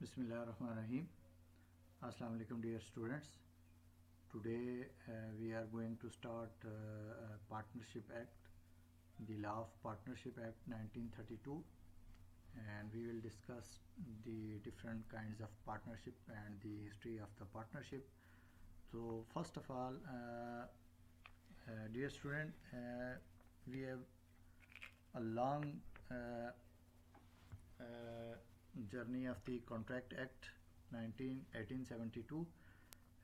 Bismillahirrahmanirrahim. Assalamu alaikum dear students. Today we are going to start Partnership Act, the Law of Partnership Act 1932, and we will discuss the different kinds of partnership and the history of the partnership. So first of all, dear student, we have a long journey of the Contract Act 1872.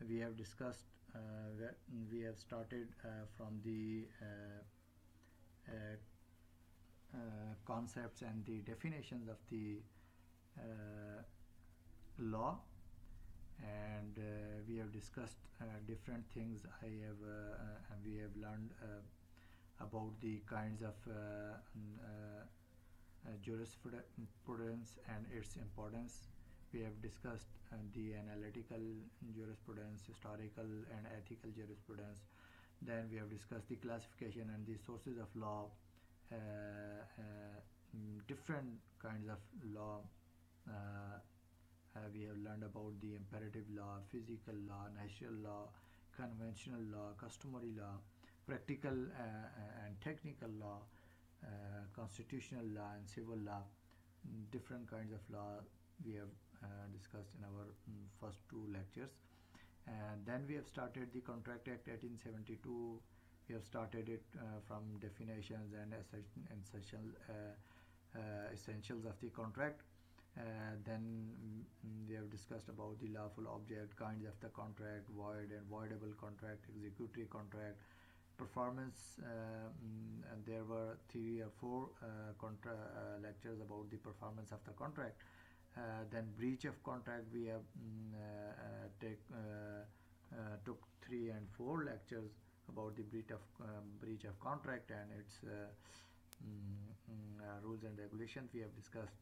We have discussed, we have started from the concepts and the definitions of the law, and we have discussed different things. We have learned about the kinds of jurisprudence and its importance. We have discussed the analytical jurisprudence, historical and ethical jurisprudence. Then we have discussed the classification and the sources of law, different kinds of law. We have learned about the imperative law, physical law, natural law, conventional law, customary law, practical and technical law, constitutional law and civil law. Different kinds of law we have discussed in our first two lectures. And then we have started the Contract Act 1872. We have started it from definitions and essentials of the contract. Then we have discussed about the lawful object, kinds of the contract, void and voidable contract, executory contract, performance. And there were 3 or 4 lectures about the performance of the contract. Then breach of contract, we have took 3 and 4 lectures about the breach of contract and its rules and regulations we have discussed.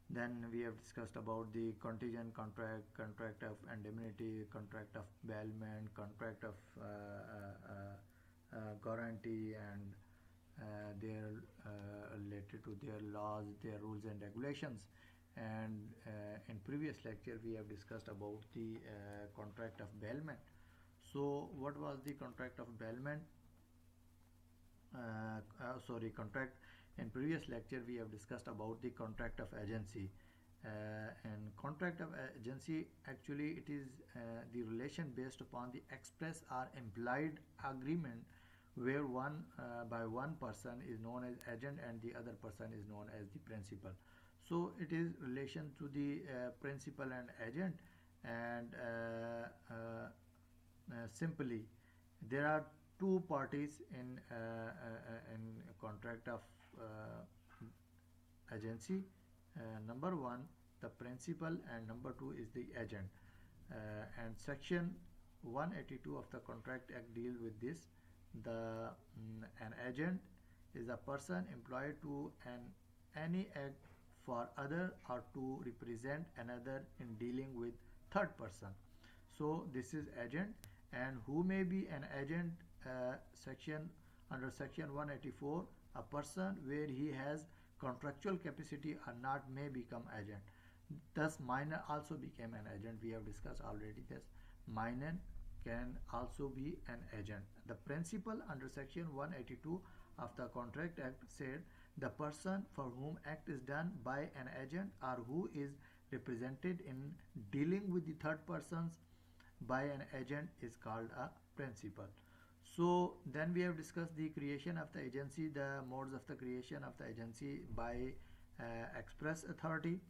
Then we have discussed about the contingent contract, contract of indemnity, contract of bailment, contract of guarantee, and they are related to their laws, their rules and regulations. And in previous lecture we have discussed about the contract of bailment. So what was the contract of bailment? Contract. In previous lecture we have discussed about the contract of agency. And contract of agency, actually it is the relation based upon the express or implied agreement where one person is known as agent and the other person is known as the principal. So it is relation to the principal and agent. And simply there are two parties in contract of agency. Number 1, the principal, and number 2 is the agent. And section 182 of the Contract Act deals with this. An agent is a person employed to any act for other or to represent another in dealing with third person. So this is agent. And who may be an agent? Under section 184, a person where he has contractual capacity or not may become agent. Thus minor also became an agent. We have discussed already this. Minor can also be an agent. The principal under section 182 of the Contract Act said the person for whom act is done by an agent or who is represented in dealing with the third persons by an agent is called a principal. So then we have discussed the creation of the agency, the modes of the creation of the agency: by express authority,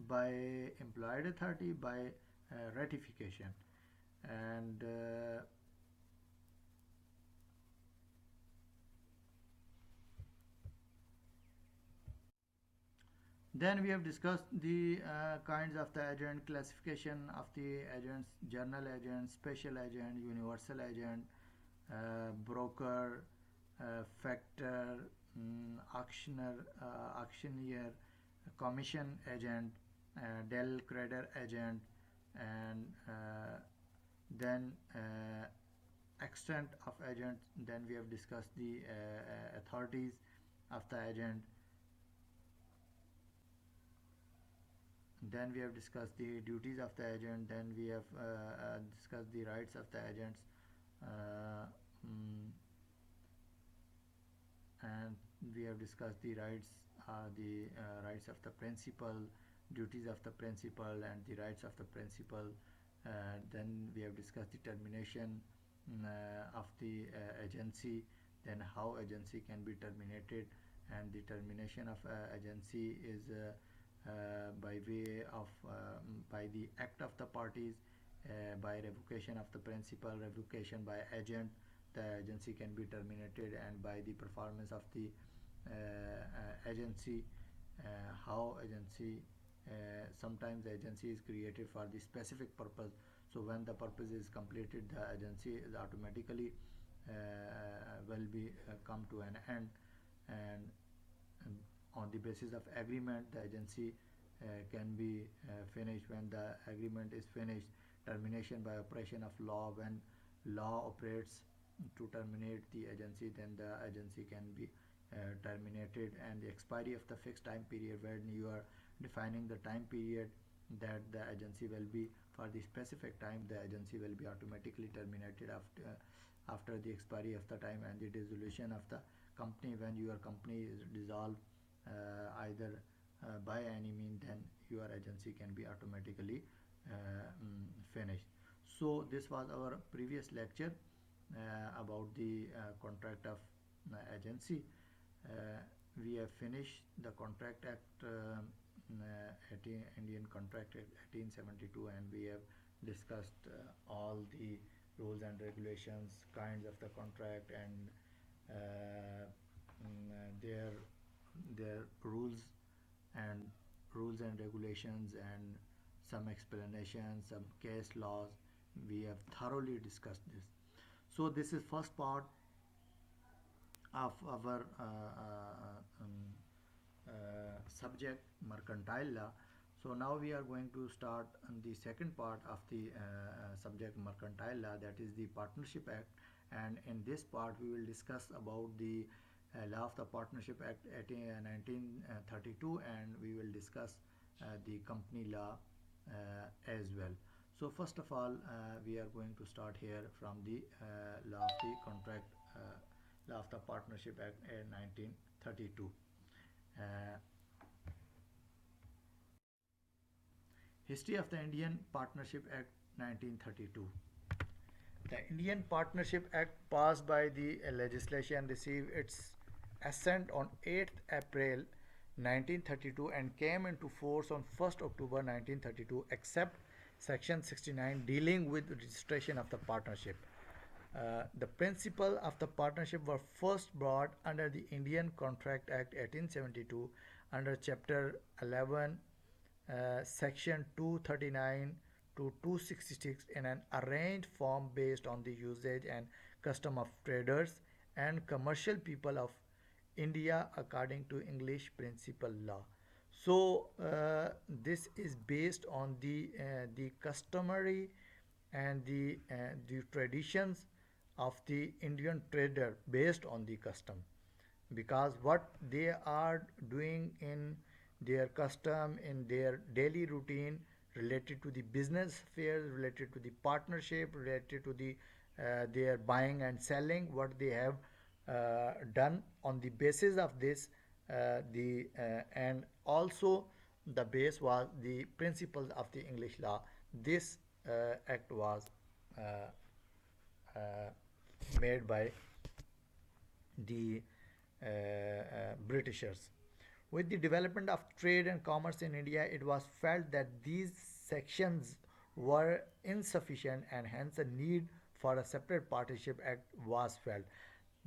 by implied authority, by ratification. And then we have discussed the kinds of the agent, classification of the agents: general agent, special agent, universal agent, broker, factor, auctioneer, commission agent, del creditor agent, and then extent of agent. Then we have discussed the authorities of the agent. then we have discussed the duties of the agent, then we have discussed the rights of the agents, uh, mm, and we have discussed the rights of the principal, duties of the principal, and the rights of the principal. Then we have discussed the termination of the agency, then how agency can be terminated, and the termination of agency is by way of by the act of the parties, by revocation of the principal, revocation by agent, the agency can be terminated, and by the performance of the agency, how agency, sometimes the agency is created for the specific purpose, so when the purpose is completed, the agency is automatically will be come to an end, and on the basis of agreement, the agency can be finished. When the agreement is finished, termination by operation of law, when law operates to terminate the agency, then the agency can be terminated. And the expiry of the fixed time period, when you are defining the time period that the agency will be for the specific time, the agency will be automatically terminated after the expiry of the time. And the dissolution of the company, when your company is dissolved either by any mean, then your agency can be automatically finished. So this was our previous lecture about the contract of agency. We have finished the Contract Act, 18, Indian Contract Act 1872, and we have discussed all the rules and regulations, kinds of the contract, and their and rules and regulations, and some explanations, some case laws. We have thoroughly discussed this. So this is first part of our subject, mercantile law. So now we are going to start on the second part of the subject, mercantile law, that is the Partnership Act. And in this part we will discuss about the law of the Partnership Act 1932, and we will discuss the company law as well. So first of all, we are going to start here from the law of the contract, law of the Partnership Act 1932. Uh, History of the Indian Partnership Act 1932. The Indian Partnership Act, passed by the legislation, received its assent on 8th April 1932 and came into force on 1st October 1932, except Section 69 dealing with registration of the partnership. The principle of the partnership were first brought under the Indian Contract Act 1872 under Chapter 11, Section 239 to 266 in an arranged form based on the usage and custom of traders and commercial people of India according to English principal law. So this is based on the customary and the traditions of the Indian trader, based on the custom, because what they are doing in their custom, in their daily routine, related to the business affairs, related to the partnership, related to the their buying and selling, what they have done on the basis of this, the and also the base was the principles of the English law. This act was uh, uh, made by the Britishers. With the development of trade and commerce in India, it was felt that these sections were insufficient, and hence a need for a separate partnership act was felt.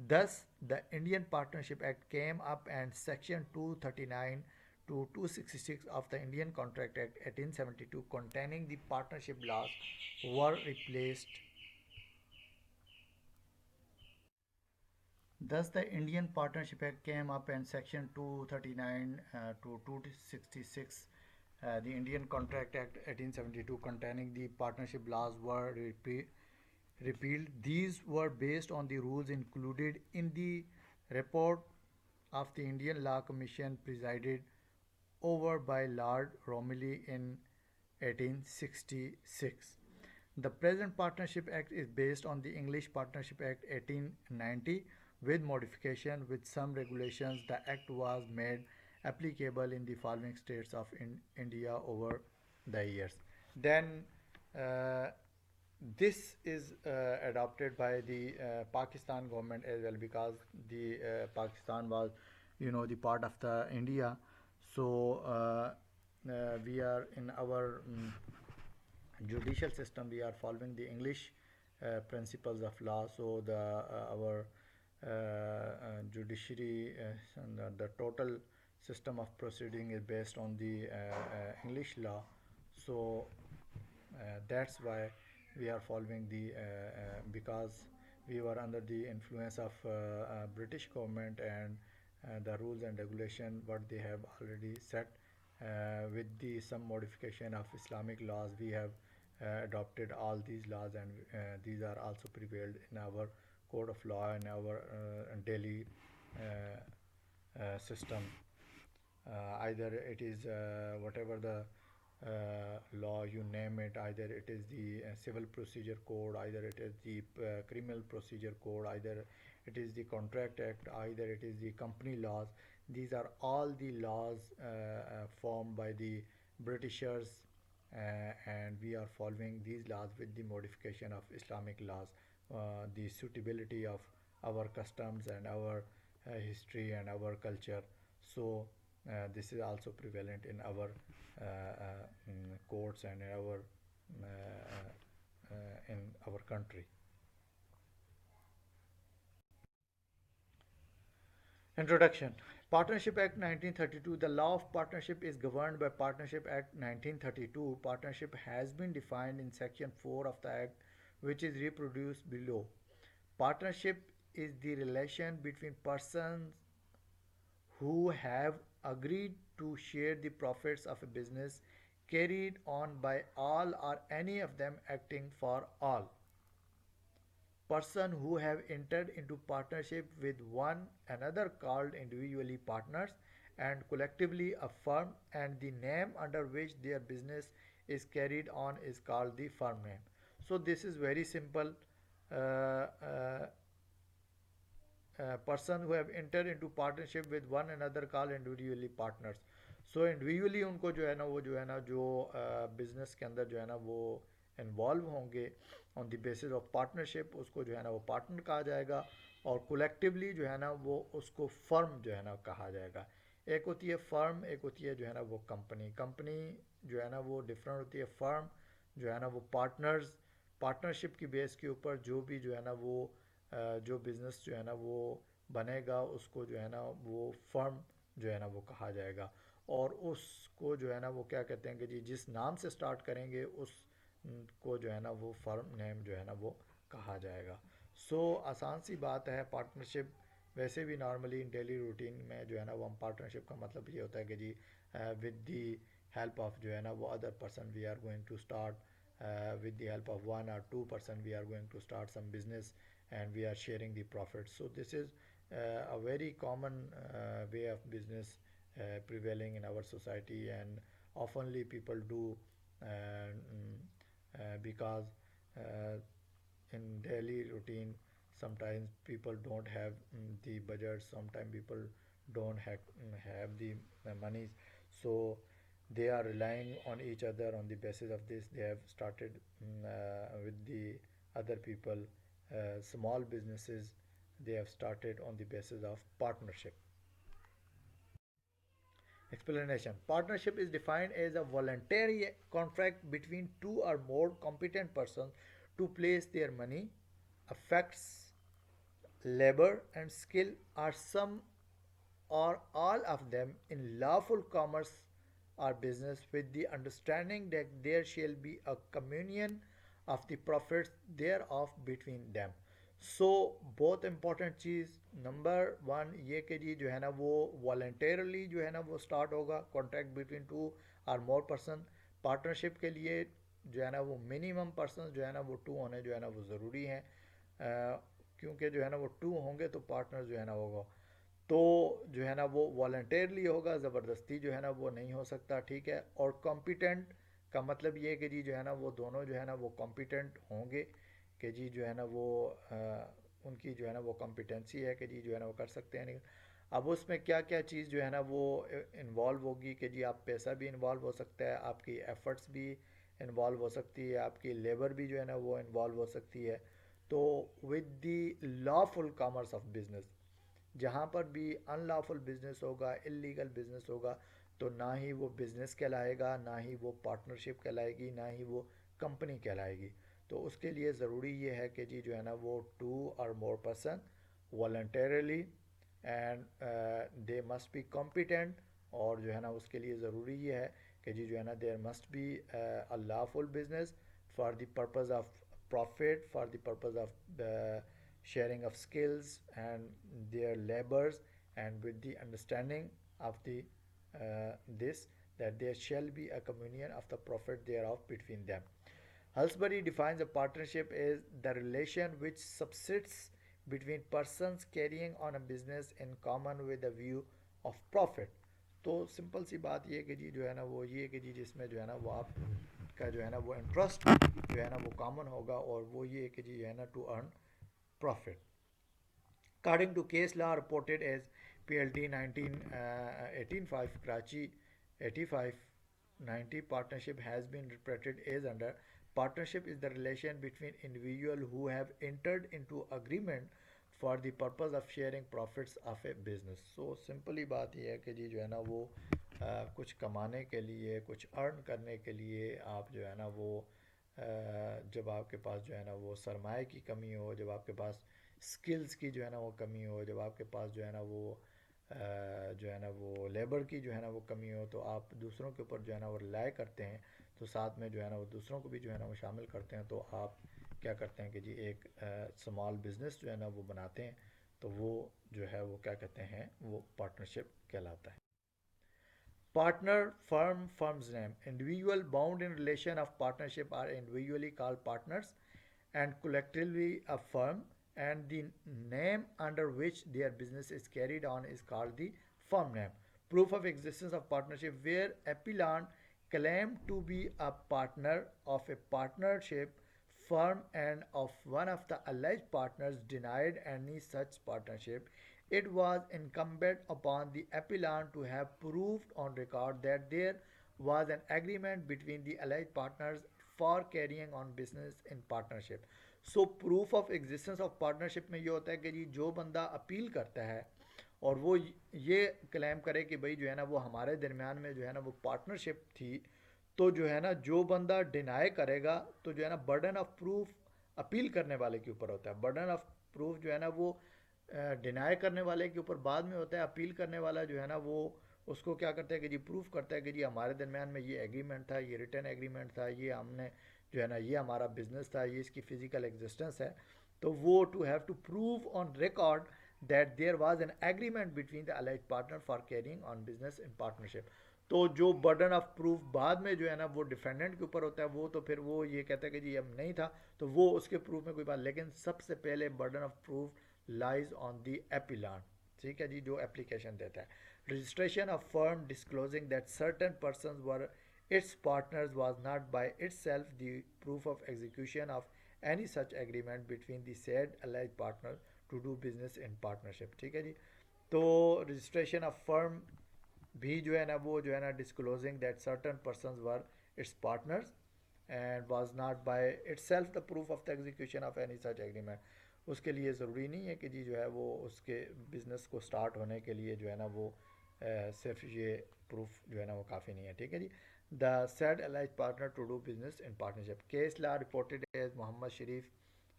Thus, the Indian Partnership Act came up, and Section 239 to 266 of the Indian Contract Act 1872 containing the partnership laws were replaced. Thus, the Indian Partnership Act came up, and Section 239 to 266, the Indian Contract Act 1872, containing the partnership laws, were repealed. These were based on the rules included in the report of the Indian Law Commission, presided over by Lord Romilly in 1866. The present Partnership Act is based on the English Partnership Act 1890 with modification with some regulations. The act was made applicable in the following states of India over the years. Then uh, this is adopted by the Pakistan government as well, because the Pakistan was, the part of the India. So we are in our judicial system, we are following the English principles of law. So our judiciary, the total system of proceeding is based on the English law. So that's why we are following the because we were under the influence of British government, and the rules and regulation what they have already set, with the some modification of Islamic laws, we have adopted all these laws, and these are also prevailed in our code of law and our daily system. Either it is whatever the law you name it, either it is the civil procedure code, either it is the criminal procedure code, either it is the contract act, either it is the company laws. These are all the laws formed by the Britishers, and we are following these laws with the modification of Islamic laws, the suitability of our customs and our history and our culture. So this is also prevalent in our courts and in our country. Introduction. Partnership Act 1932. The law of partnership is governed by Partnership Act 1932. Partnership has been defined in Section 4 of the Act, which is reproduced below. Partnership is the relation between persons who have agreed to share the profits of a business carried on by all or any of them acting for all. Person who have entered into partnership with one another called individually partners and collectively a firm, and the name under which their business is carried on is called the firm name. So this is very simple. uh, uh, person who have entered into partnership with one another called individually partners. So individually उनको जो है ना वो जो है ना जो business के अंदर जो है ना वो इन्वॉल्व होंगे on the basis of partnership, उसको जो है ना वो पार्टनर कहा जाएगा, और कोलेक्टिवली जो है ना वो उसको फर्म जो है ना कहा जाएगा. एक होती है फर्म, एक होती है जो है ना वो कंपनी. कंपनी जो है ना वो डिफरेंट होती है. फर्म जो है ना वो पार्टनर्स, पार्टनरशिप की बेस के ऊपर जो भी जो है ना वो जो बिज़नेस जो है ना वो बनेगा, उसको जो है ना वो फर्म जो है ना वो कहा जाएगा. और उसको जो है ना वो क्या कहते हैं कि जी जिस नाम से स्टार्ट करेंगे उस को जो है ना वो फर्म नेम जो है ना वो कहा जाएगा. सो आसान सी बात है. पार्टनरशिप वैसे भी नॉर्मली डेली रूटीन में जो है ना वो हम पार्टनरशिप का मतलब ये होता है कि जी विद दी हेल्प ऑफ जो है ना वो other person we are going to start, with the help of one or two person we are going to start some business, and we are sharing the profits. So this is a very common way of business prevailing in our society, and oftenly people do because uh, in daily routine sometimes people don't have the budget, sometimes people don't have the money. So they are relying on each other. On the basis of this they have started with the other people small businesses. They have started on the basis of partnership. Explanation. Partnership is defined as a voluntary contract between two or more competent persons to place their money, affects, labor, and skill, or some or all of them in lawful commerce or business, with the understanding that there shall be a communion of the profits thereof between them. सो बहुत important चीज़ number one ये कि जी जो है ना वो voluntarily जो है ना वो स्टार्ट होगा contract between two or more person. Partnership के लिए जो है ना वो मिनिमम पर्सन जो है ना वो टू होने जो है ना वो ज़रूरी हैं, क्योंकि जो है ना वो टू होंगे तो पार्टनर जो है ना होगा. तो जो है ना वो वॉलंटरली होगा, ज़बरदस्ती जो है ना वो नहीं हो सकता, ठीक है। और कॉम्पिटेंट का मतलब ये है कि जी जो है ना वो दोनों जो है ना वो कॉम्पिटेंट होंगे, कि जी जो है ना वो उनकी जो है ना वो कॉम्पिटेंसी है कि जी जो है ना वो कर सकते हैं। नहीं, अब उसमें क्या क्या चीज़ जो है ना वो इन्वॉल्व होगी, कि जी आप पैसा भी इन्वॉल्व हो सकता है, आपकी एफ़र्ट्स भी इन्वॉल्व हो सकती है, आपकी लेबर भी जो है ना वो इन्वॉल्व हो सकती है। तो with the lawful commerce of business, जहाँ पर भी अनलॉफुल बिजनेस होगा, इलीगल बिजनेस होगा, तो ना ही वो बिजनेस कहलाएगा, ना ही वो पार्टनरशिप कहलाएगी, ना ही वो कंपनी कहलाएगी। तो उसके लिए ज़रूरी ये है कि जी जो है ना वो टू और more person voluntarily and they must be competent. और जो है ना उसके लिए ज़रूरी ये है कि जी जो है ना there must be a lawful business for the purpose of profit, for the purpose of the sharing of skills and their labors, and with the understanding of the this, that there shall be a communion of the profit thereof between them. Halsbury defines a partnership as the relation which subsists between persons carrying on a business in common with a view of profit. तो simple सी बात ये है कि जी जो है ना वो ये है कि जी जिसमें जो है ना वो आपका जो है ना वो इंटरेस्ट जो है ना वो कॉमन होगा, और वो ये है कि जी जो है ना to earn profit. According to case law reported as PLT 1985 Karachi 8590, partnership has been interpreted as under partnership is the relation between individuals who have entered into agreement for the purpose of sharing profits of a business. So simply बात यह है कि जी जो है ना वो कुछ कमाने के लिए, कुछ अर्न करने के लिए आप जो है ना वो जब आपके पास जो है ना वो सरमाए की कमी हो, जब आपके पास स्किल्स की जो है ना वो कमी हो, जब आपके पास जो है ना वो जो है ना वो लेबर की जो है ना वो कमी हो, तो आप दूसरों के ऊपर जो है ना वो रिलाई करते हैं, तो साथ में जो है ना वो दूसरों को भी जो है ना वो शामिल करते हैं, तो आप क्या करते हैं कि जी एक स्मॉल बिजनेस जो है ना वो बनाते हैं, तो वो जो है वो क्या कहते हैं वो पार्टनरशिप कहलाता है। Partner firm firm's name. Individual bound in relation of partnership are individually called partners and collectively a firm, and the name under which their business is carried on is called the firm name. Proof of existence of partnership where appellant claimed to be a partner of a partnership firm and of one of the alleged partners denied any such partnership, it was incumbent upon the appellant to have proved on record that there was an agreement between the alleged partners for carrying on business in partnership. So proof of existence of partnership में ये होता है कि जी जो बंदा appeal करता है और वो ये क्लेम करे कि भाई जो है ना वो हमारे दरमियान में जो है ना वो पार्टनरशिप थी, तो जो है ना जो बंदा डिनाई करेगा, तो जो है ना बर्डन ऑफ प्रूफ अपील करने वाले के ऊपर होता है। बर्डन ऑफ प्रूफ जो है ना वो डिनाई करने वाले के ऊपर बाद में होता है। अपील करने वाला जो है ना वो उसको क्या करता है कि जी प्रूफ करता है कि जी हमारे दरमियान में ये एग्रीमेंट था, ये रिटर्न एग्रीमेंट था, ये हमने जो है ना ये हमारा बिजनेस था, ये इसकी फिजिकल एग्जिस्टेंस है। तो वो to have to prove on record that there was an agreement between the allied partner for carrying on business in partnership. तो जो बर्डन ऑफ प्रूफ बाद में जो है ना वो डिफेंडेंट के ऊपर होता है, वो तो फिर वो ये कहता है कि जी अब नहीं था, तो वो उसके प्रूफ में कोई बात, लेकिन सबसे पहले burden of proof lies on the appellant, ठीक है जी, जो एप्लीकेशन देता है। Registration of firm disclosing that certain person were its partners was not by itself the proof of execution of any such agreement between the said alleged partner to do business in partnership, ठीक है जी। तो registration of firm भी जो है ना वो जो है ना disclosing that certain person were it's partners and was not by itself the proof of the execution of any such agreement. उसके लिए ज़रूरी नहीं है कि जी जो है वो उसके बिज़नेस को स्टार्ट होने के लिए जो है ना वो सिर्फ ये प्रूफ जो है ना वो काफ़ी नहीं है, ठीक है जी। The said alleged partner to do business in partnership. Case law reported as Muhammad Sharif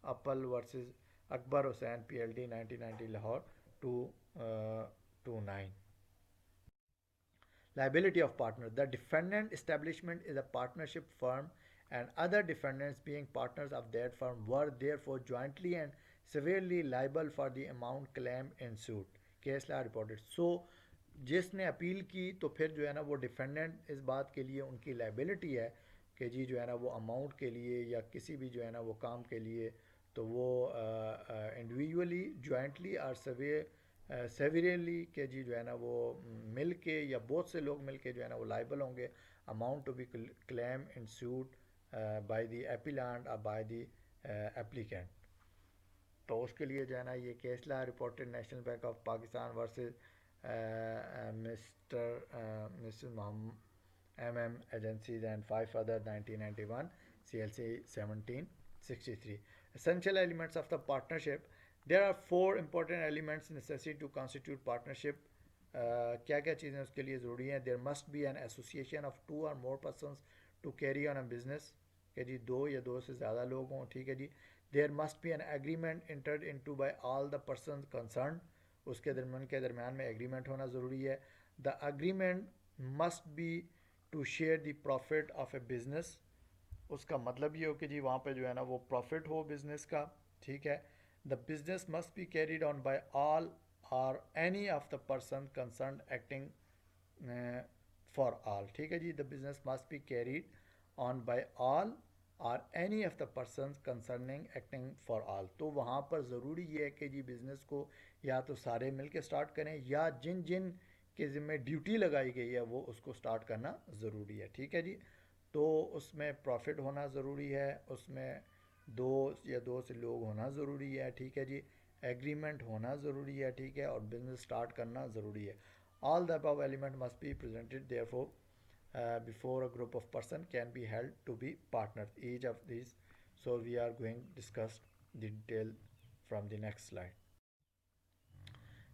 Appal versus Akbar Hussain PLD 1990 Lahore 229. Liability of partner. The defendant establishment is a partnership firm and other defendants being partners of that firm were therefore jointly and severely liable for the amount claimed in suit. Case law reported. So जिसने appeal की तो फिर जो है ना वो defendant इस बात के लिए उनकी लाइबिलिटी है कि जी जो है ना वो अमाउंट के लिए या किसी भी जो है ना वो काम के लिए, तो वो इंडिविजुअली जॉइंटली और सेवरली के जी जो है ना वो मिल के या बहुत से लोग मिल के जो है ना वो लाइबल होंगे amount to be claim in suit by the appellant और बाय द एप्लीकेंट। तो उसके लिए जो है ना ये case law reported National Bank of Pakistan versus mister Mohammad M agencies and 5 other 1991 CLC 1763। Essential elements of the partnership. There are 4 important elements necessary to constitute partnership. क्या क्या चीज़ें उसके लिए ज़रूरी हैं? There must be an association of 2 or more persons to carry on a business, कि जी 2 या 2 से ज़्यादा लोग हों, ठीक है जी। There must be an agreement entered into by all the persons concerned, उसके दरमियान में एग्रीमेंट होना ज़रूरी है। The agreement must be to share the profit of a business, उसका मतलब ये हो कि जी वहाँ पे जो है ना वो प्रॉफिट हो बिजनेस का, ठीक है। The business must be carried on by all और any of the person concern acting for all, ठीक है जी। The business must be carried on by all और any of the person concerning acting for all. तो वहाँ पर ज़रूरी ये है कि जी बिज़नेस को या तो सारे मिल के स्टार्ट करें या जिन जिन के ज़िम्मे ड्यूटी लगाई गई है वो उसको स्टार्ट करना ज़रूरी है, ठीक है जी। तो उसमें प्रॉफिट होना ज़रूरी है, उसमें 2 से लोग होना ज़रूरी है, ठीक है जी। एग्रीमेंट होना ज़रूरी है, ठीक है, और बिजनेस स्टार्ट करना ज़रूरी है। All the above element must be presented therefore before a group of person can be held to be partners each of these. So we are going to discuss the detail from the next slide.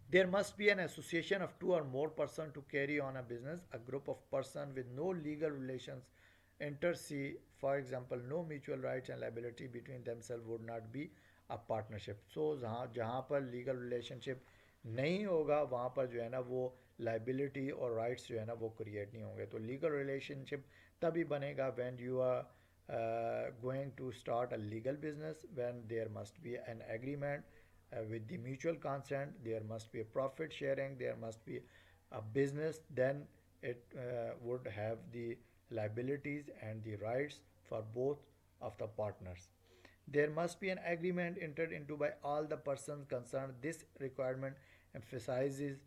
There must be an association of 2 or more persons to carry on a business. A group of persons with no legal relations inter se, for example, no mutual rights and liability between themselves would not be a partnership. So जहाँ पर legal relationship नहीं होगा वहाँ पर जो है ना वो liability और rights जो है ना वो create नहीं होंगे। तो legal relationship तभी बनेगा when you are going to start a legal business, when there must be an agreement with the mutual consent, there must be a profit sharing, there must be a business, then it would have the liabilities and the rights for both of the partners. There must be an agreement entered into by all the persons concerned. This requirement emphasizes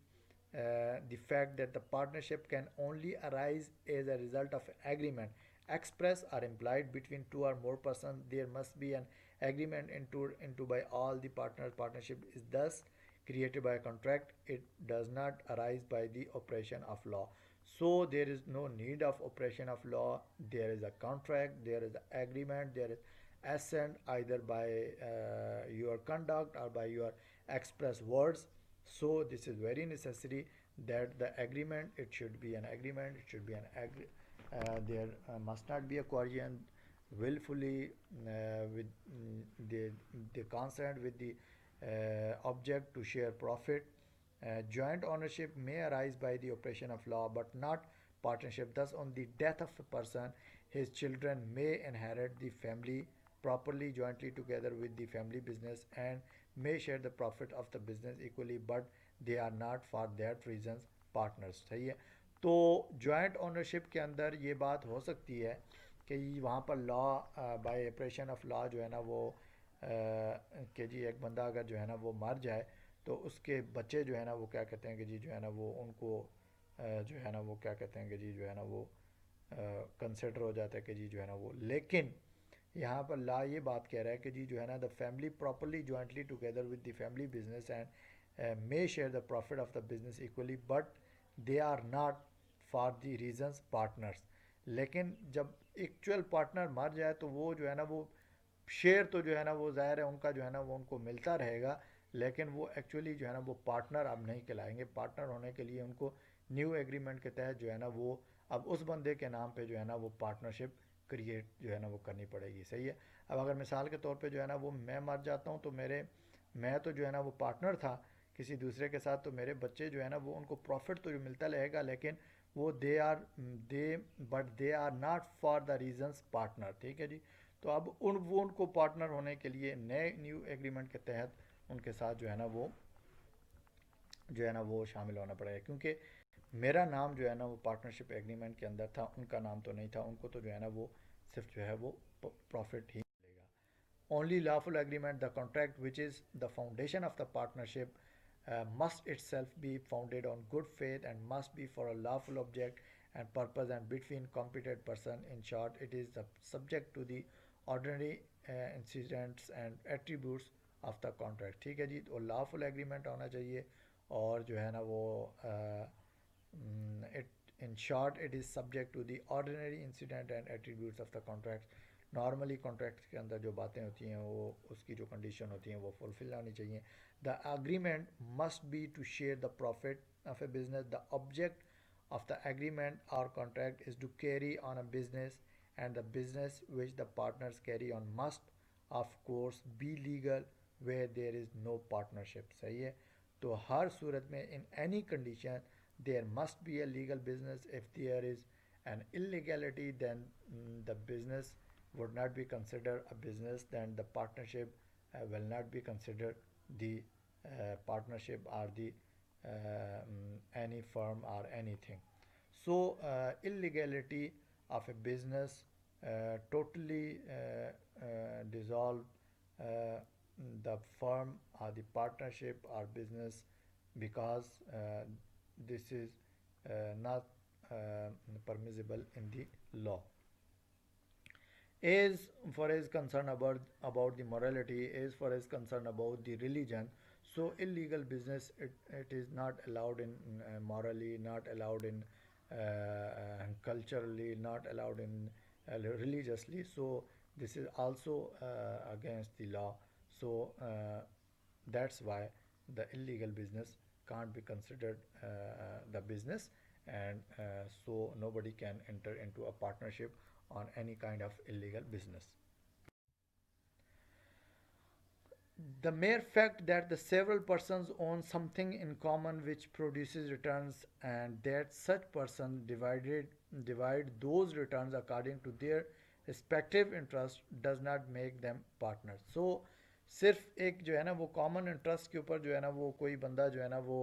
the fact that the partnership can only arise as a result of an agreement express or implied between 2 or more persons. There must be an agreement into by all the partners. Partnership is thus created by a contract. It does not arise by the operation of law. So there is no need of operation of law. There is a contract, there is an agreement, there is assent either by your conduct or by your express words. So this is very necessary that the agreement, it should be an agreement, it should be an there must not be a coercion willfully with the consent with the object to share profit. Joint ownership may arise by the operation of law but not partnership. Thus, on the death of a person, his children may inherit the family properly jointly together with the family business and may share the profit of the business equally, but they are not for that reasons partners। सही है। तो joint ownership के अंदर ये बात हो सकती है कि वहाँ पर law by operation of law जो है ना वो कि जी एक बंदा अगर जो है ना वो मर जाए तो उसके बच्चे जो है ना वो क्या कहते हैं कि जी जो है ना वो उनको जो है ना वो क्या कहते हैं कि जी जो है ना वो कंसिडर हो जाता है कि जी जो है ना वो। लेकिन यहाँ पर ला ये बात कह रहा है कि जी जो है ना the family properly jointly together with the family business and may share the profit of the business equally but they are not for the reasons partners. लेकिन जब एक्चुअल पार्टनर मर जाए तो वो जो है ना वो शेयर तो जो है ना वो ज़ाहिर है उनका जो है ना वो उनको मिलता रहेगा, लेकिन वो एक्चुअली जो है ना वो पार्टनर अब नहीं कहलाएंगे। पार्टनर होने के लिए उनको न्यू एग्रीमेंट के तहत जो है ना वो अब उस बंदे के नाम पे जो है ना वो पार्टनरशिप क्रिएट जो है ना वो करनी पड़ेगी। सही है। अब अगर मिसाल के तौर पे जो है ना वो मैं मर जाता हूँ तो मैं तो जो है ना वो पार्टनर था किसी दूसरे के साथ, तो मेरे बच्चे जो है ना वो उनको प्रॉफिट तो जो मिलता रहेगा लेकिन वो they are not for the reasons partner, ठीक है जी। तो अब वो उनको पार्टनर होने के लिए नए न्यू एग्रीमेंट के तहत उनके साथ जो है ना वो जो है ना वो शामिल होना पड़ेगा, क्योंकि मेरा नाम जो है ना वो पार्टनरशिप एग्रीमेंट के अंदर था, उनका नाम तो नहीं था। उनको तो जो है ना वो सिर्फ जो है वो प्रॉफिट ही मिलेगा। Only lawful agreement the contract which is the foundation of the partnership must itself be founded on good faith and must be for a lawful object and purpose and between competent person. In short, it is the subject to the ordinary incidents and attributes of the contract. ठीक है जी, तो lawful agreement होना चाहिए और जो है ना वो it in short it is subject to the ordinary incident and attributes of the contract. Normally contract के अंदर जो बातें होती हैं वो उसकी जो कंडीशन होती हैं वो फुलफिल होनी चाहिए. The agreement must be to share the profit of a business. The object of the agreement or contract is to carry on a business and the business which the partners carry on must of course be legal where there is no partnership. सही है, तो हर सूरत में in any condition there must be a legal business. If there is an illegality then the business would not be considered a business, then the partnership will not be considered the partnership or the any firm or anything. So illegality of a business totally dissolve the firm or the partnership or business because this is not permissible in the law. As far as concerned about the morality, as far as concerned about the religion, so illegal business it is not allowed in morally, not allowed in culturally, not allowed in religiously. So this is also against the law. So that's why the illegal business can't be considered the business, and so nobody can enter into a partnership on any kind of illegal business. The mere fact that the several persons own something in common which produces returns and that such persons divide those returns according to their respective interest does not make them partners. So सिर्फ एक जो है ना वो common interest के ऊपर जो है ना वो कोई बंदा जो है ना वो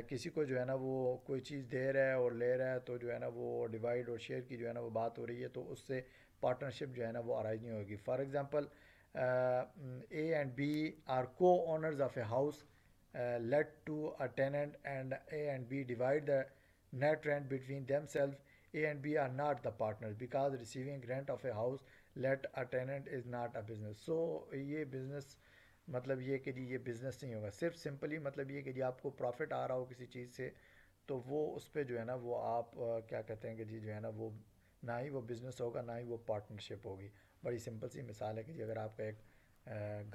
किसी को जो है ना वो कोई चीज़ दे रहा है और ले रहा है, तो जो है ना वो डिवाइड और शेयर की जो है ना वो बात हो रही है, तो उससे पार्टनरशिप जो है ना वो अराइज नहीं होगी. For example A and B are co-owners of a house let to a tenant and A and B divide the net rent between themselves. A and B are not the partners because receiving rent of a house let a tenant is not a business. So ये business मतलब ये कि जी ये business नहीं होगा. सिर्फ simply मतलब ये कि जी आपको प्रॉफिट आ रहा हो किसी चीज़ से, तो वो उस पर जो है ना वो आप क्या कहते हैं कि जी जो है ना वो ना ही वो बिज़नेस होगा ना ही वो पार्टनरशिप होगी. बड़ी सिंपल सी मिसाल है कि जी अगर आपका एक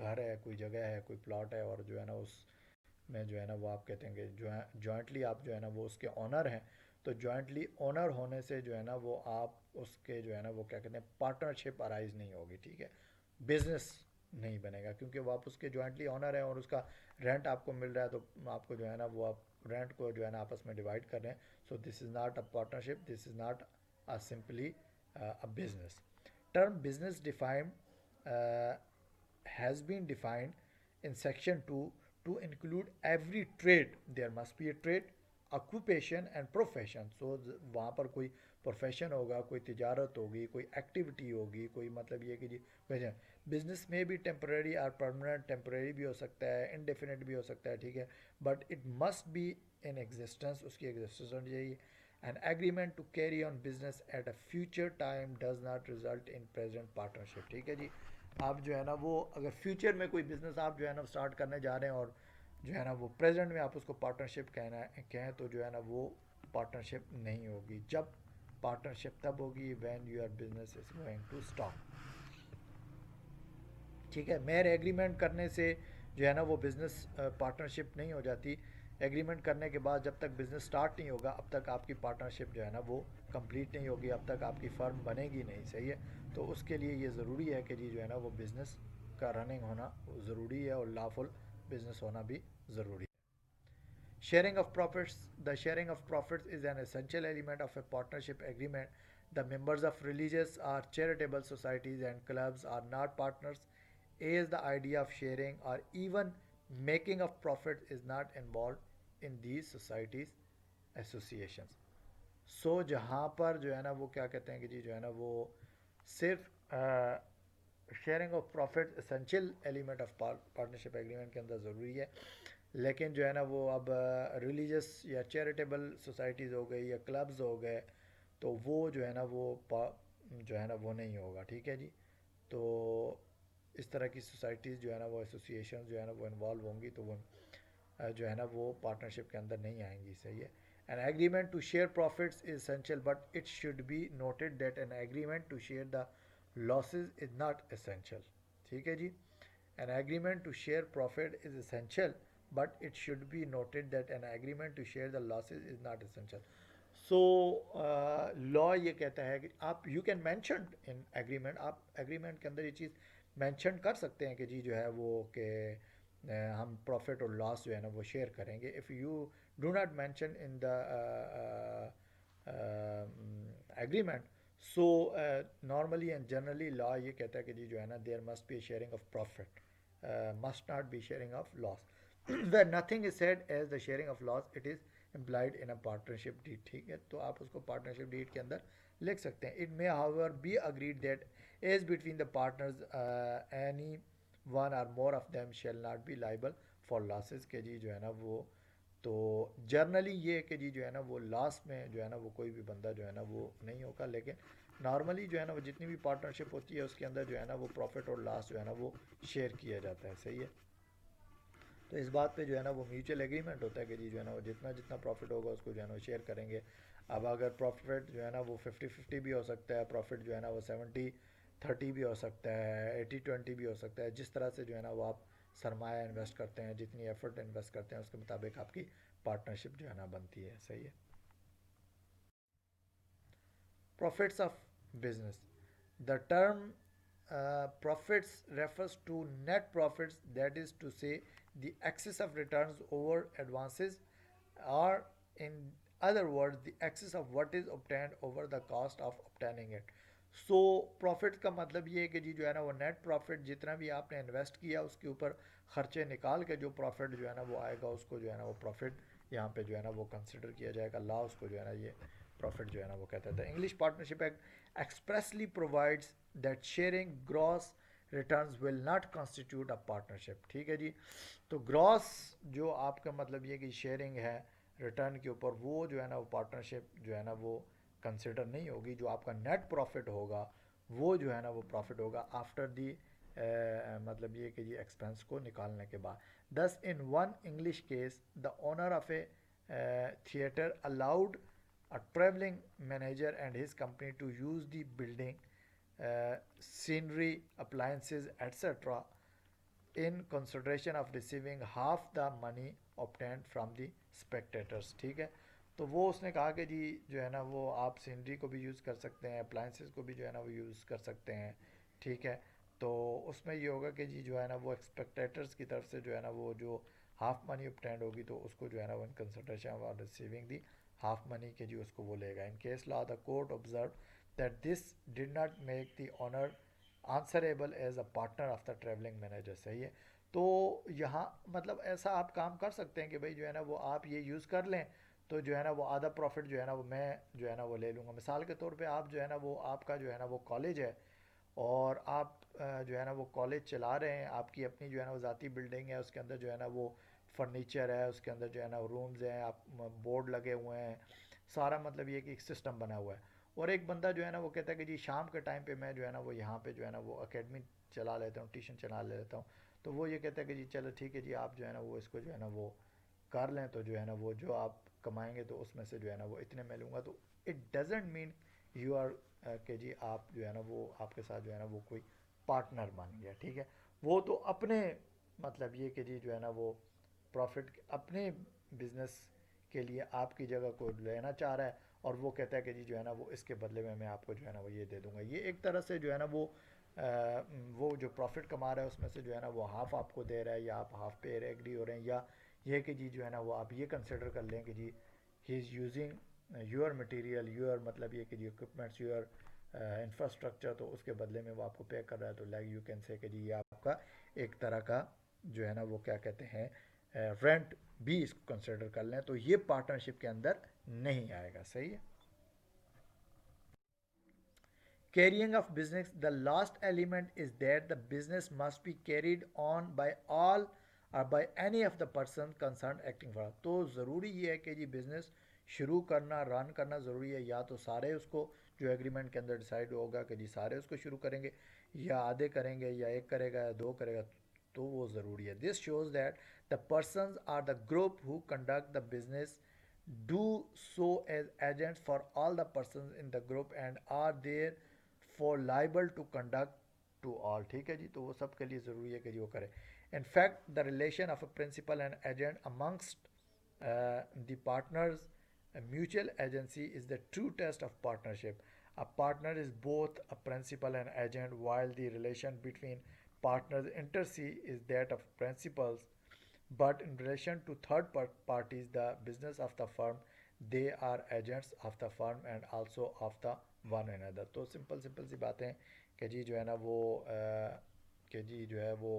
घर है, कोई जगह है, कोई प्लॉट है और जो है ना उस में जो है ना वो आप कहते हैं कि जॉइंटली आप जो है ना वो उसके ऑनर हैं, तो जॉइंटली ऑनर होने से जो है ना वो आप उसके जो है ना वो क्या कहते हैं पार्टनरशिप अराइज नहीं होगी. ठीक है, बिजनेस नहीं बनेगा क्योंकि वो आप उसके जॉइंटली ऑनर हैं और उसका रेंट आपको मिल रहा है, तो आपको जो है ना वो आप रेंट को जो है ना आपस में डिवाइड कर रहे हैं. So this is not a partnership, this is not a simply a business. Term business defined has been defined in section 2 to include every trade. There must be a trade, occupation and profession. So वहाँ पर कोई profession होगा, कोई तिजारत होगी, कोई activity होगी, कोई मतलब ये कि जी बिजनेस में भी टेम्परेरी और परमानेंट. टेम्परेरी भी हो सकता है, इनडेफिनेट भी हो सकता है, ठीक है, but it must be in existence, उसकी एग्जिस्टेंस होनी चाहिए. An agreement to carry on business at a future time does not result in present partnership. ठीक है जी, आप जो है ना वो अगर फ्यूचर में कोई बिज़नेस आप जो है ना स्टार्ट करने जा रहे हैं और जो है ना वो प्रेजेंट में आप उसको पार्टनरशिप कहना कहें, तो जो है ना वो पार्टनरशिप नहीं होगी. जब पार्टनरशिप तब होगी when your business is going to stop. ठीक है, मेयर एग्रीमेंट करने से जो है ना वो बिज़नेस पार्टनरशिप नहीं हो जाती. एग्रीमेंट करने के बाद जब तक बिज़नेस स्टार्ट नहीं होगा अब तक आपकी पार्टनरशिप जो है ना वो कंप्लीट नहीं होगी, अब तक आपकी फर्म बनेगी नहीं. सही है, तो उसके लिए ये ज़रूरी है कि जी जो है ना वो बिज़नेस का रनिंग होना ज़रूरी है और लॉफुल बिज़नेस होना भी ज़रूरी है. Sharing of profits. The sharing of profits is an essential element of a partnership agreement. The members of religious or charitable societies and clubs are not partners, as the idea of sharing or even making of profit is not involved in these societies associations. सो जहाँ पर जो है ना वो क्या कहते हैं कि जी जो है ना वो सिर्फ sharing of profit essential element of partnership agreement के अंदर ज़रूरी है. लेकिन जो है ना वो अब रिलीजियस या चैरिटेबल सोसाइटीज़ हो गई या क्लब्स हो गए, तो वो जो है ना वो जो है ना वो नहीं होगा, ठीक है जी। तो इस तरह की सोसाइटीज़ जो है ना वो एसोसिएशन जो है ना वो इन्वॉल्व होंगी, तो वो जो है ना वो पार्टनरशिप के अंदर नहीं आएंगी, सही है। An agreement to share profits is essential but it should be noted that an agreement to share the losses is not essential, ठीक है जी। An agreement to share profit is essential, but it should be noted that an agreement to share the losses is not essential. So law ये कहता है कि आप you can mention in agreement, आप agreement के अंदर ये चीज़ मैंशन कर सकते हैं कि जी जो है वो कि हम प्रॉफिट और लॉस जो है ना वो शेयर करेंगे। If you do not mention in the agreement, so normally and generally law ये कहता है कि जी जो है ना there must be sharing of profit, must not be sharing of loss. Where nothing is said as the sharing of loss, it is implied in a partnership deed, ठीक है। तो आप उसको पार्टनरशिप डीड के अंदर लिख सकते हैं। It may however be agreed that as between the partners any one or more of them shall not be liable for losses, के जी जो है ना वो तो जर्नली ये है कि जी जो है ना वो लास्ट में जो है ना वो कोई भी बंदा जो है ना वो नहीं होगा, लेकिन नॉर्मली जो है ना वो जितनी भी पार्टनरशिप होती है उसके अंदर जो है ना वो प्रॉफिट और लॉस जो है ना वो शेयर किया जाता है, सही है। तो इस बात पे जो है ना वो म्यूचुअल एग्रीमेंट होता है कि जी जो है ना वो जितना जितना प्रॉफिट होगा उसको जो है ना वो शेयर करेंगे। अब अगर प्रॉफिट जो है ना वो 50-50 भी हो सकता है, प्रॉफिट जो है ना वो 70-30 भी हो सकता है, 80-20 भी हो सकता है। जिस तरह से जो है ना वो आप सरमाया इन्वेस्ट करते हैं, जितनी एफर्ट इन्वेस्ट करते हैं उसके मुताबिक आपकी पार्टनरशिप जो है ना बनती है, सही है। Profits of business. The term profits refers to net profits, that is to say, the excess of returns over advances, or in other words, the excess of what is obtained over the cost of obtaining it. So profit का मतलब ये है कि जी जो है ना वो नेट प्रॉफिट जितना भी आपने इन्वेस्ट किया उसके ऊपर खर्चे निकाल के जो प्रॉफिट जो है ना वो आएगा उसको जो है ना वो प्रॉफिट यहाँ पे जो है ना वो कंसिडर किया जाएगा। लॉ उसको जो है ना ये प्रॉफिट जो है ना वो कहता था। English partnership act expressly provides that sharing gross returns will not constitute a partnership, ठीक है जी। तो ग्रॉस जो आपका मतलब ये कि शेयरिंग है रिटर्न के ऊपर, वो जो है ना वो पार्टनरशिप जो है ना वो कंसिडर नहीं होगी। जो आपका नेट प्रॉफिट होगा वो जो है ना वो प्रॉफिट होगा आफ्टर दी मतलब ये कि जी एक्सपेंस को निकालने के बाद। दस in one English case the owner of A theatre allowed a traveling manager and his company to use the building, scenery, appliances, etc. in consideration of receiving half the money obtained from the spectators, ठीक है। तो वो उसने कहा कि जी जो है ना वो आप सीनरी को भी यूज़ कर सकते हैं, अप्लाइंसेस को भी जो है ना वो यूज़ कर सकते हैं, ठीक है। तो उसमें ये होगा कि जी जो है ना वो स्पेक्टेटर्स की तरफ से जो है ना वो जो हाफ मनी obtained होगी तो उसको जो है ना वो in consideration of receiving the half money के जी उसको वो लेगा। In case law the court observe that this did not make the owner answerable as a partner of the travelling manager, सही है। तो यहाँ मतलब ऐसा आप काम कर सकते हैं कि भाई जो है ना वो आप ये यूज़ कर लें, तो जो है ना वो आधा प्रॉफिट जो है ना वो मैं जो है ना वो ले लूँगा। मिसाल के तौर पे आप जो है ना वो आपका जो है ना वो कॉलेज है और आप जो है ना वो कॉलेज चला रहे हैं, आपकी अपनी जो है ना वो ज़ाती बिल्डिंग है, उसके अंदर जो है ना वो फर्नीचर है, उसके अंदर जो है ना रूम्स हैं, आप बोर्ड लगे हुए हैं, सारा मतलब ये कि एक सिस्टम बना हुआ है। और एक बंदा जो है ना वो कहता है कि जी शाम के टाइम पे मैं जो है ना वो यहाँ पे जो है ना वो एकेडमी चला लेता हूँ, ट्यूशन चला लेता हूँ। तो वो ये कहता है कि जी चलो ठीक है जी आप जो है ना वो इसको जो है ना वो कर लें, तो जो है ना वो जो आप कमाएंगे तो उसमें से जो है ना वो इतने मैं लूँगा। तो it doesn't mean you are कि जी आप जो है ना वो आपके साथ जो है ना वो कोई पार्टनर बन गया, ठीक है। वो तो अपने मतलब ये कि जी जो है ना वो प्रॉफिट अपने बिजनेस के लिए आपकी जगह को लेना चाह रहा है और वो कहता है कि जी जो है ना वो इसके बदले में मैं आपको जो है ना वो ये दे दूंगा। ये एक तरह से जो है ना वो जो प्रॉफिट कमा रहा है उसमें से जो है ना वो हाफ आपको दे रहा है या आप हाफ पे एग्री हो रहे हैं, या ये कि जी जो है ना वो आप ये कंसिडर कर लें कि जी he is using your material, your मतलब ये कि जी इक्विपमेंट्स, योर इंफ्रास्ट्रक्चर, तो उसके बदले में वो आपको पे कर रहा है। तो लाइक यू कैन से कि जी ये आपका एक तरह का जो है ना वो क्या कहते हैं रेंट भी इसको कंसिडर कर लें, तो ये पार्टनरशिप के अंदर नहीं आएगा, सही है। Carrying of business, the last element is that the business must be carried on by all or by any of the person concerned acting for। तो ज़रूरी ये है कि जी बिज़नेस शुरू करना, रन करना ज़रूरी है, या तो सारे उसको जो एग्रीमेंट के अंदर डिसाइड होगा कि जी सारे उसको शुरू करेंगे, या आधे करेंगे, या एक करेगा या दो करेगा, तो वो ज़रूरी है। This shows that the persons are the group who conduct the business do so as agents for all the persons in the group and are there for liable to conduct to all। ठीक है जी, तो वो सब के लिए ज़रूरी है कि जी वो करे। in fact the relation of a principal and agent amongst the partners, a mutual agency is the true test of partnership। a partner is both a principal and agent, while the relation between partners inter se is that of principals, but in relation to third parties, the business of the firm, they are agents of the firm and also of the one another। तो simple simple सी बातें कि जी जो है ना वो कि जी जो है वो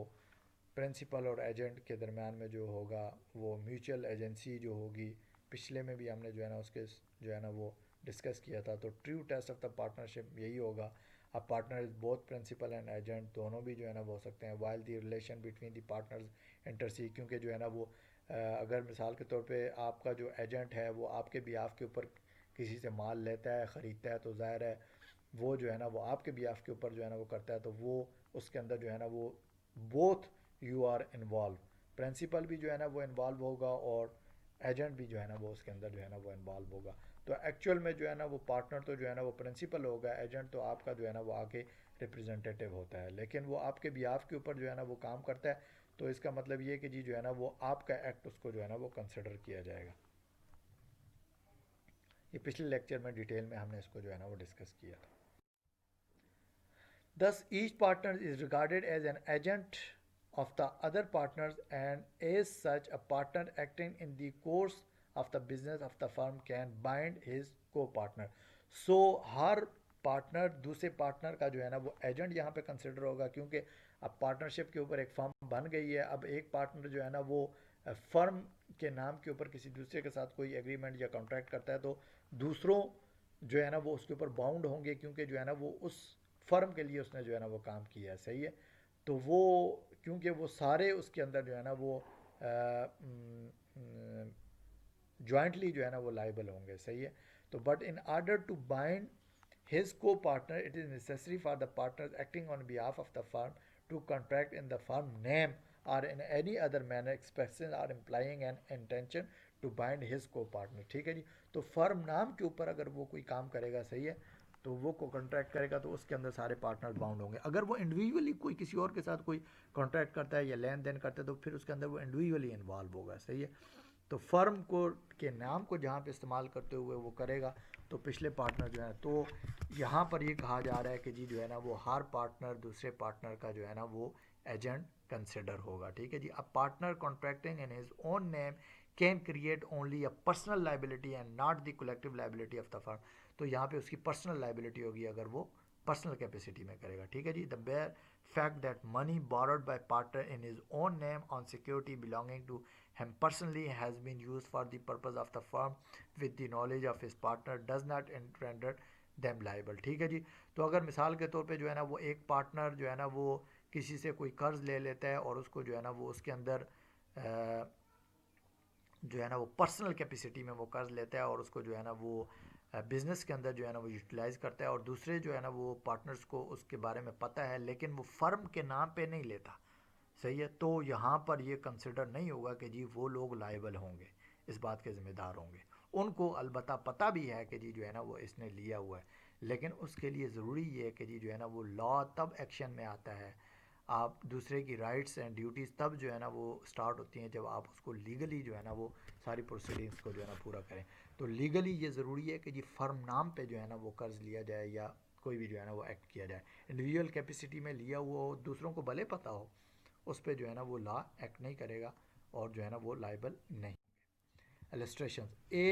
प्रिंसिपल और एजेंट के दरमियान में जो होगा वो म्यूचुअल एजेंसी जो होगी, पिछले में भी हमने जो है ना उसके जो है ना वो डिस्कस किया था। तो true test of the partnership यही होगा, a partner is both principal and agent, दोनों भी जो है ना वो हो सकते हैं। While the relation between the partners inter se, क्योंकि जो है ना वो अगर मिसाल के तौर पे आपका जो एजेंट है वो आपके बिहाफ के ऊपर किसी से माल लेता है, ख़रीदता है, तो ज़ाहिर है वो जो है ना वो आपके बिहाफ के ऊपर जो है ना वो करता है, तो वो उसके अंदर जो है ना वो both you are involve, principal भी जो है ना वो इन्वॉल्व होगा और एजेंट भी जो है ना वो उसके अंदर जो है ना वो इन्वॉल्व होगा। तो एक्चुअल में जो है ना वो पार्टनर तो जो है ना वो प्रिंसिपल होगा, एजेंट तो आपका जो है ना वो आगे रिप्रेजेंटेटिव होता है, लेकिन वो आपके बिहाफ के ऊपर जो है ना वो काम करता है। तो इसका मतलब ये कि जी जो है ना वो आपका एक्ट उसको जो है ना वो कंसिडर किया जाएगा। ये पिछले लेक्चर में डिटेल में हमने इसको जो है ना वो डिस्कस किया था। Thus, each partner is regarded as an agent of the other partners, and as such, a partner acting in the course of the business of the firm can bind his co-partner। So, her partner दूसरे partner का जो है ना वो agent यहाँ पे consider होगा, क्योंकि अब पार्टनरशिप के ऊपर एक फर्म बन गई है। अब एक पार्टनर जो है ना वो फर्म के नाम के ऊपर किसी दूसरे के साथ कोई एग्रीमेंट या कॉन्ट्रैक्ट करता है, तो दूसरों जो है ना वो उसके ऊपर बाउंड होंगे, क्योंकि जो है ना वो उस फर्म के लिए उसने जो है ना वो काम किया है। सही है, तो वो क्योंकि वो सारे उसके अंदर जो है ना वो जॉइंटली जो है ना वो लाइबल होंगे। सही है, तो but in order to bind his co-partner, it is necessary for the partners acting on behalf of the firm to contract in the firm name or in any other manner expressing or implying an intention to bind his co-partner। ठीक है जी, तो firm नाम के ऊपर अगर वो कोई काम करेगा, सही है, तो वो को कॉन्ट्रैक्ट करेगा तो उसके अंदर सारे पार्टनर बाउंड होंगे। अगर वो इंडिविजुअली कोई किसी और के साथ कोई कॉन्ट्रैक्ट करता है या लेन देन करता है, तो फिर उसके अंदर वो इंडिविजुअली इन्वॉल्व होगा। सही है, तो फर्म को के नाम को जहाँ पे इस्तेमाल करते हुए वो करेगा, तो पिछले पार्टनर जो है, तो यहाँ पर ये कहा जा रहा है कि जी जो है ना वो हर पार्टनर दूसरे पार्टनर का जो है ना वो एजेंट कंसिडर होगा। ठीक है जी, a partner contracting in his own name can create only a personal liability and not the collective liability of the firm. तो यहाँ पे उसकी पर्सनल लाइबिलिटी होगी अगर वो पर्सनल कैपेसिटी में करेगा। ठीक है जी, the bare fact that money borrowed by partner in his own name on security belonging to him personally has been used for the purpose of the firm with the knowledge of his partner does not render them liable। ठीक है जी, तो अगर मिसाल के तौर पे जो है ना वो एक पार्टनर जो है ना वो किसी से कोई कर्ज ले लेता है और उसको जो है ना वो उसके अंदर जो है ना वो पर्सनल कैपेसिटी में वो कर्ज लेता है और उसको जो है ना वो बिज़नेस के अंदर जो है ना वो यूटिलाइज़ करता है, और दूसरे जो है ना वो पार्टनर्स को उसके बारे में पता है लेकिन वो फर्म के नाम पे नहीं लेता। सही है, तो यहाँ पर ये कंसिडर नहीं होगा कि जी वो लोग लाइबल होंगे, इस बात के ज़िम्मेदार होंगे। उनको अलबत्ता पता भी है कि जी जो है ना वो इसने लिया हुआ है, लेकिन उसके लिए ज़रूरी ये है कि जी जो है ना वो लॉ तब एक्शन में आता है, आप दूसरे की राइट्स एंड ड्यूटीज़ तब जो है ना वो स्टार्ट होती हैं जब आप उसको लीगली जो है ना वो सारी प्रोसीडिंग्स को जो है ना पूरा करें। तो लीगली ये ज़रूरी है कि जी फर्म नाम पे जो है ना वो कर्ज़ लिया जाए या कोई भी जो है ना वो एक्ट किया जाए। इंडिविजुअल कैपेसिटी में लिया हुआ हो, दूसरों को भले पता हो, उस पर जो है ना वो लॉ एक्ट नहीं करेगा और जो है ना वो लाइबल नहीं। Illustrations: A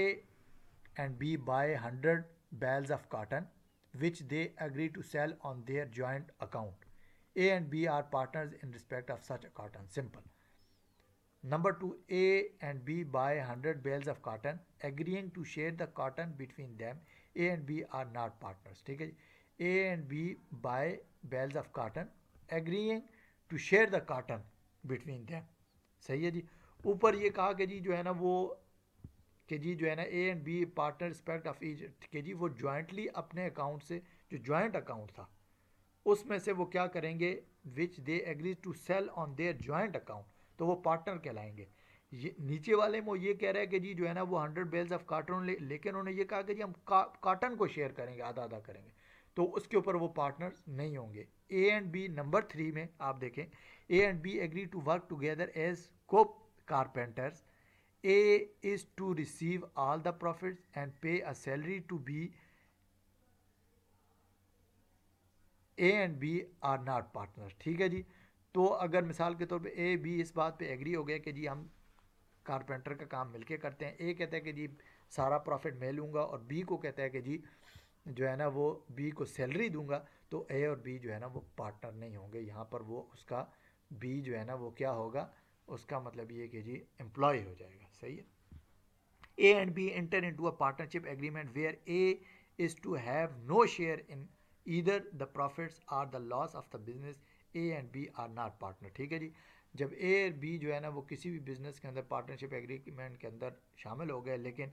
and B buy 100 bales of cotton which they agree to sell on their joint account. A and B are partners in respect of such cotton. Simple. Number 2, A and B buy 100 bales of cotton agreeing to share the cotton between them. A and B are not partners। ठीक है, A and B buy bales of cotton agreeing to share the cotton between them। सही है जी। ऊपर ये कहा कि जी जो है ना वो कि जी जो है ना A and B partner respect of each, कि जी वो जॉइंटली अपने अकाउंट से, जो जॉइंट अकाउंट था उसमें से वो क्या करेंगे, which they agree to sell on their joint account, तो वो पार्टनर कहलाएंगे। ये नीचे वाले में वो ये कह रहा है कि जी जो है ना वो 100 बेल्स ऑफ कार्टन लेकिन उन्होंने ये कहा कि जी हम कार्टन को शेयर करेंगे, आधा आधा करेंगे, तो उसके ऊपर वो पार्टनर्स नहीं होंगे। ए एंड बी नंबर 3 में आप देखें, A and B agree to work together as co carpenters. A is to receive all the profits and pay a salary to B. A and B are not partner, ठीक है जी। तो अगर मिसाल के तौर पे ए बी इस बात पे एग्री हो गया कि जी हम कारपेंटर का काम मिलके करते हैं, ए कहता है कि जी सारा प्रॉफिट मैं लूँगा, और बी को कहता है कि जी जो है ना वो बी को सैलरी दूंगा, तो ए और बी जो है ना वो पार्टनर नहीं होंगे यहाँ पर। वो उसका बी जो है ना वो क्या होगा, उसका मतलब ये कि जी एम्प्लॉय हो जाएगा, सही है। A and B enter into a partnership agreement where A is to have no share in either the profits or the loss of the business. A and B are not partner, ठीक है जी। जब A और B जो है ना वो किसी भी बिजनेस के अंदर पार्टनरशिप एग्रीमेंट के अंदर शामिल हो गए, लेकिन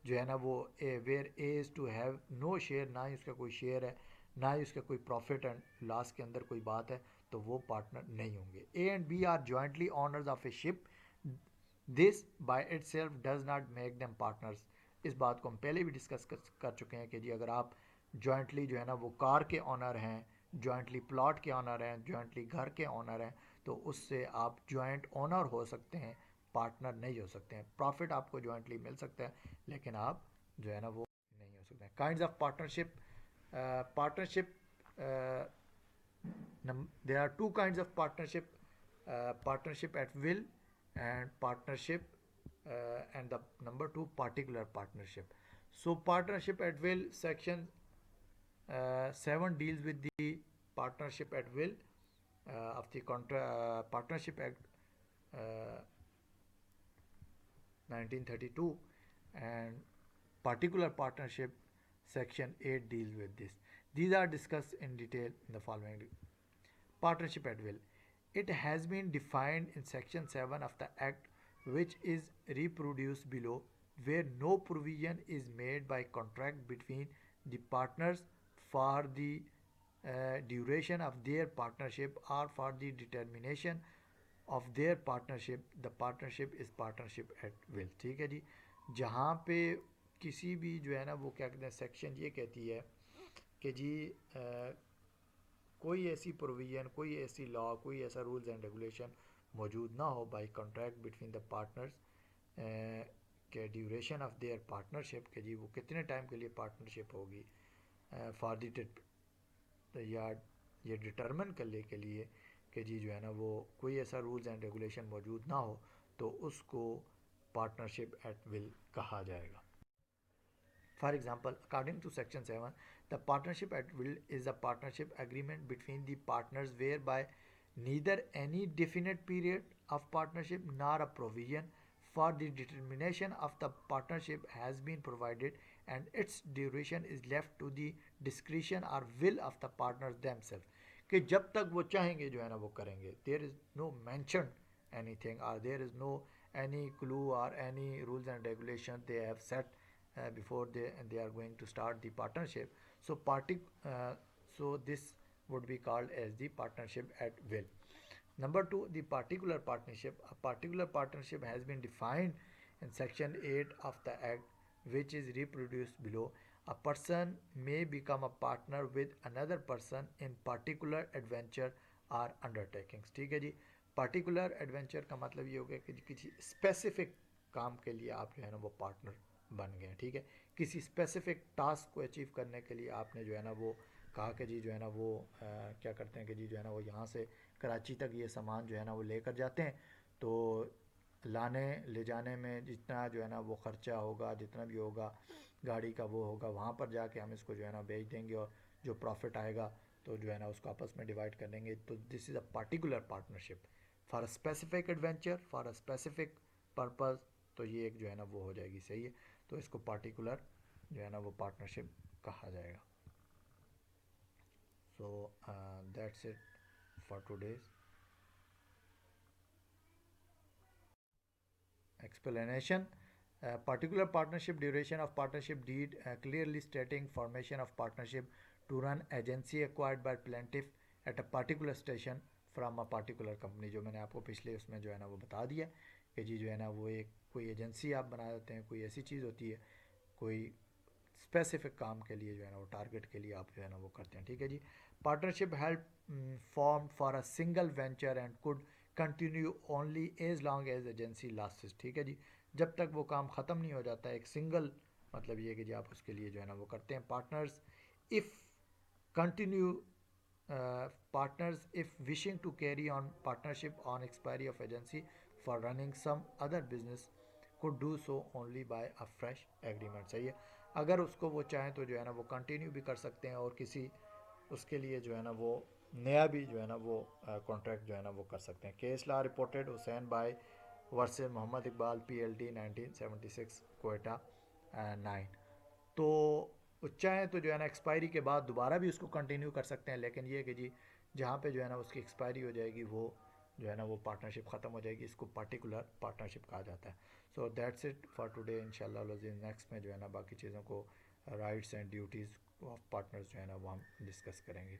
जो है ना वो where A is to have no share, ना ही उसका कोई शेयर है, ना ही उसका कोई प्रॉफिट एंड लॉस के अंदर कोई बात है, तो वो पार्टनर नहीं होंगे। A and B are jointly owners of a ship, this by itself does not make them partners. इस बात को हम पहले भी डिस्कस कर चुके हैं कि जी अगर आप जॉइंटली जो है ना वो कार के ऑनर हैं, जॉइंटली प्लॉट के ऑनर हैं, जॉइंटली घर के ऑनर हैं, तो उससे आप जॉइंट ओनर हो सकते हैं, पार्टनर नहीं हो सकते हैं। प्रॉफिट आपको जॉइंटली मिल सकता है, लेकिन आप जो है ना वो नहीं हो सकते हैं। Kinds of partnership, partnership there are two kinds of partnership, partnership at will and partnership, and the number two particular partnership. So partnership at will section 7 deals with the partnership at will of the partnership act uh, 1932, and particular partnership section 8 deals with this. These are discussed in detail in the following. Partnership at will. It has been defined in section 7 of the act, which is reproduced below, where no provision is made by contract between the partners for the duration of their partnership or for the determination of their partnership. The partnership is partnership at will, ठीक है जी। जहाँ पे किसी भी जो है ना वो क्या कहते हैं, सेक्शन ये कहती है कि जी कोई ऐसी प्रोविज़न, कोई ऐसी लॉ, कोई ऐसा रूल्स एंड रेगुलेशन मौजूद ना हो by contract between the partners के ड्यूरेशन ऑफ देयर पार्टनरशिप, के जी वो कितने टाइम के लिए पार्टनरशिप होगी, फॉर द या ये डिटर्मिन करने के लिए कि जी जो है ना वो कोई ऐसा रूल्स एंड रेगुलेशन मौजूद ना हो, तो उसको पार्टनरशिप एट विल कहा जाएगा। For example, according to Section 7, the partnership at will is a partnership agreement between the partners whereby neither any definite period of partnership nor a provision for the determination of the partnership has been provided, and its duration is left to the discretion or will of the partners themselves, कि जब तक वो चाहेंगे जो है ना वो करेंगे। There is no mention anything, or there is no any clue or any rules and regulation they have set before they are going to start the partnership. So so this would be called as the partnership at will. Number two, the particular partnership. A particular partnership has been defined in section 8 of the act, which is reproduced below. A person may become a partner with another person in particular adventure or undertakings, ठीक है जी। particular adventure का मतलब ये हो गया कि किसी specific काम के लिए आप जो है ना वो पार्टनर बन गए, ठीक है। किसी स्पेसिफिक टास्क को अचीव करने के लिए आपने जो है ना वो कहा कि जी जो है ना वो क्या करते हैं कि जी जो है ना वो यहाँ से कराची तक ये सामान जो है ना वो लेकर जाते हैं, तो लाने ले जाने में जितना जो है ना वो ख़र्चा होगा, जितना भी होगा गाड़ी का वो होगा, वहाँ पर जाके हम इसको जो है ना बेच देंगे, और जो प्रॉफिट आएगा तो जो है ना उसको आपस में डिवाइड कर देंगे। तो this is a particular partnership for a specific adventure, for a specific purpose, तो ये एक जो है ना वो हो जाएगी, सही है। तो इसको पार्टिकुलर जो है ना वो पार्टनरशिप कहा जाएगा। So that's it for today's. explanation. Particular partnership duration of partnership deed clearly stating formation of partnership to run agency acquired by plaintiff at a particular station from a particular company. जो मैंने आपको पिछले उसमें जो है ना वो बता दिया कि जी जो है ना वो एक कोई एजेंसी आप बना देते हैं, कोई ऐसी चीज़ होती है, कोई स्पेसिफिक काम के लिए जो है ना वो टारगेट के लिए आप जो है ना वो करते हैं, ठीक है जी. Partnership help form for a single venture and could continue only as long as agency lasts, ठीक है जी. जब तक वो काम ख़त्म नहीं हो जाता, एक सिंगल मतलब ये कि जी आप उसके लिए जो है ना वो करते हैं. Partners if continue partners if wishing to carry on partnership on expiry of agency for running some other business could do so only by a fresh agreement. सही है, अगर उसको वो चाहें तो जो है ना वो कंटिन्यू भी कर सकते हैं और किसी उसके लिए जो है ना वो नया भी जो है ना वो कॉन्ट्रैक्ट जो है ना वो कर सकते हैं. Case law reported Hussain Bai versus Mohammad Iqbal PLT 1976 Quetta 9. तो चाहें तो जो है ना एक्सपायरी के बाद दोबारा भी उसको कंटिन्यू कर सकते हैं, लेकिन ये कि जी जहाँ पे जो है ना उसकी एक्सपायरी हो जाएगी वो जो है ना वो पार्टनरशिप ख़त्म हो जाएगी, इसको पार्टिकुलर पार्टनरशिप कहा जाता है. So that's it for today. इंशाल्लाह नेक्स्ट में जो है ना बाकी चीज़ों को rights and duties of partners जो है ना वो हम डिस्कस करेंगे.